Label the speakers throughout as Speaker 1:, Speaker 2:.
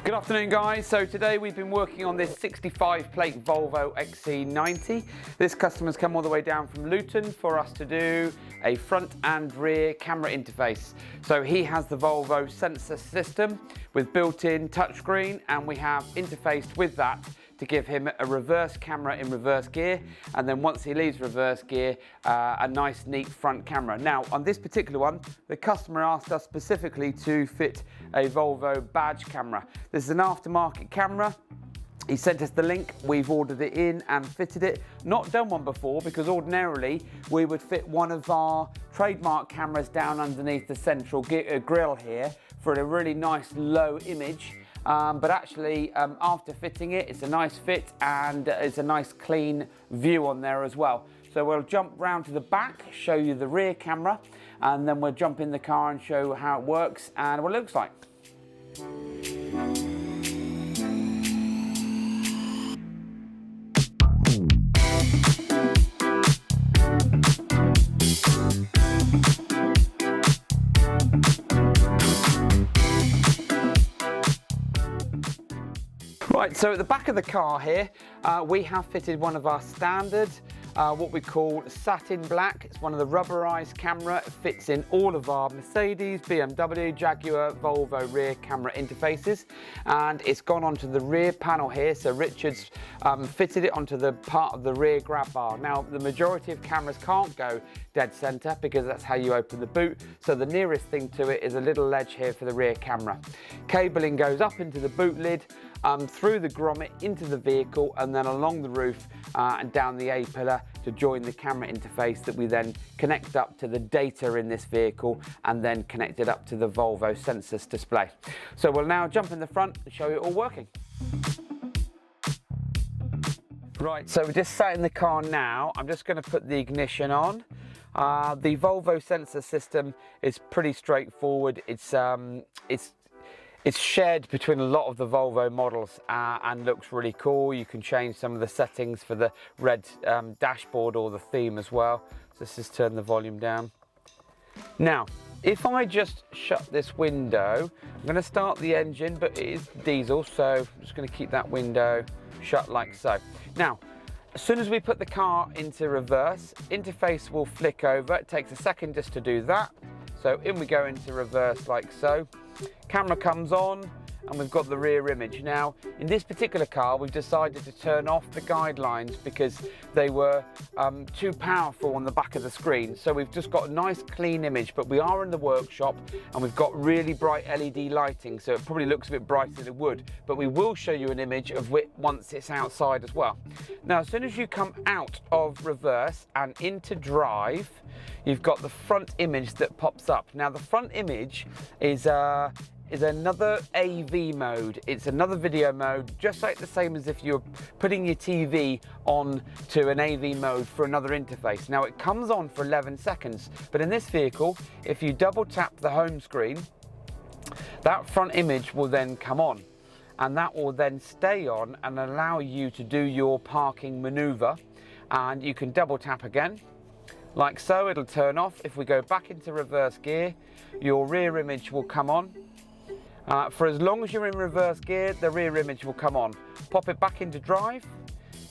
Speaker 1: Good afternoon guys, so today we've been working on this 65 plate Volvo XC90. This customer's come all the way down from Luton for us to do a front and rear camera interface. So he has the Volvo sensor system with built-in touchscreen, and we have interfaced with that to give him a reverse camera in reverse gear, and then once he leaves reverse gear, a nice neat front camera. Now on this particular one, the customer asked us specifically to fit a Volvo badge camera. This is an aftermarket camera. He sent us the link, we've ordered it in and fitted it. Not done one before, because ordinarily we would fit one of our trademark cameras down underneath the central grille here for a really nice low image. But actually, after fitting it, it's a nice fit and it's a nice clean view on there as well. So we'll jump round to the back, show you the rear camera, and then we'll jump in the car and show how it works and what it looks like. Right, so at the back of the car here, we have fitted one of our standard, what we call satin black. It's one of the rubberized camera. It fits in all of our Mercedes, BMW, Jaguar, Volvo rear camera interfaces, and it's gone onto the rear panel here. So Richard's fitted it onto the part of the rear grab bar. Now, the majority of cameras can't go dead center because that's how you open the boot. So the nearest thing to it is a little ledge here for the rear camera. Cabling goes up into the boot lid, through the grommet into the vehicle, and then along the roof and down the A-pillar to join the camera interface that we then connect up to the data in this vehicle and then connect it up to the Volvo sensors display. So we'll now jump in the front and show you it all working. Right, so we're just sat in the car now. I'm just going to put the ignition on. The Volvo sensor system is pretty straightforward. It's shared between a lot of the Volvo models and looks really cool. You can change some of the settings for the red dashboard or the theme as well. So let's just turn the volume down. Now, if I just shut this window, I'm going to start the engine, but it is diesel, so I'm just going to keep that window shut like so. Now, as soon as we put the car into reverse, interface will flick over. It takes a second just to do that. So in we go into reverse like so. Camera comes on and we've got the rear image. Now, in this particular car, we've decided to turn off the guidelines because they were too powerful on the back of the screen. So we've just got a nice clean image, but we are in the workshop and we've got really bright LED lighting, so it probably looks a bit brighter than it would, but we will show you an image of it once it's outside as well. Now, as soon as you come out of reverse and into drive, you've got the front image that pops up. Now, the front image is another AV mode. It's another video mode, just like the same as if you're putting your TV on to an AV mode for another interface. Now, it comes on for 11 seconds, but in this vehicle, if you double tap the home screen, that front image will then come on, and that will then stay on and allow you to do your parking maneuver. And you can double tap again, like so. It'll turn off. If we go back into reverse gear, your rear image will come on. For as long as you're in reverse gear, the rear image will come on. Pop it back into drive,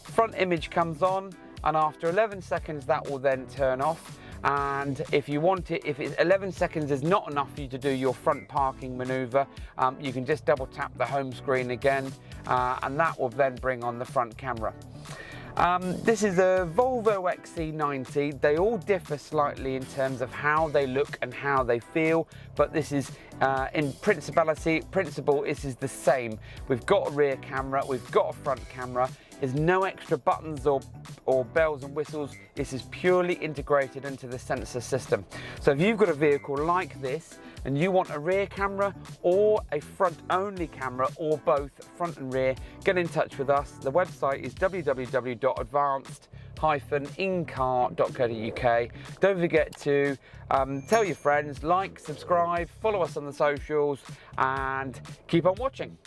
Speaker 1: front image comes on, and after 11 seconds that will then turn off. And if you want it, if 11 seconds is not enough for you to do your front parking maneuver, you can just double tap the home screen again, and that will then bring on the front camera. This is a Volvo XC90. They all differ slightly in terms of how they look and how they feel, but this is in principle, this is the same. We've got a rear camera, we've got a front camera. There's no extra buttons or bells and whistles. This is purely integrated into the sensor system. So if you've got a vehicle like this and you want a rear camera or a front only camera or both front and rear, get in touch with us. The website is www.advanced-incar.co.uk. Don't forget to tell your friends, like, subscribe, follow us on the socials, and keep on watching.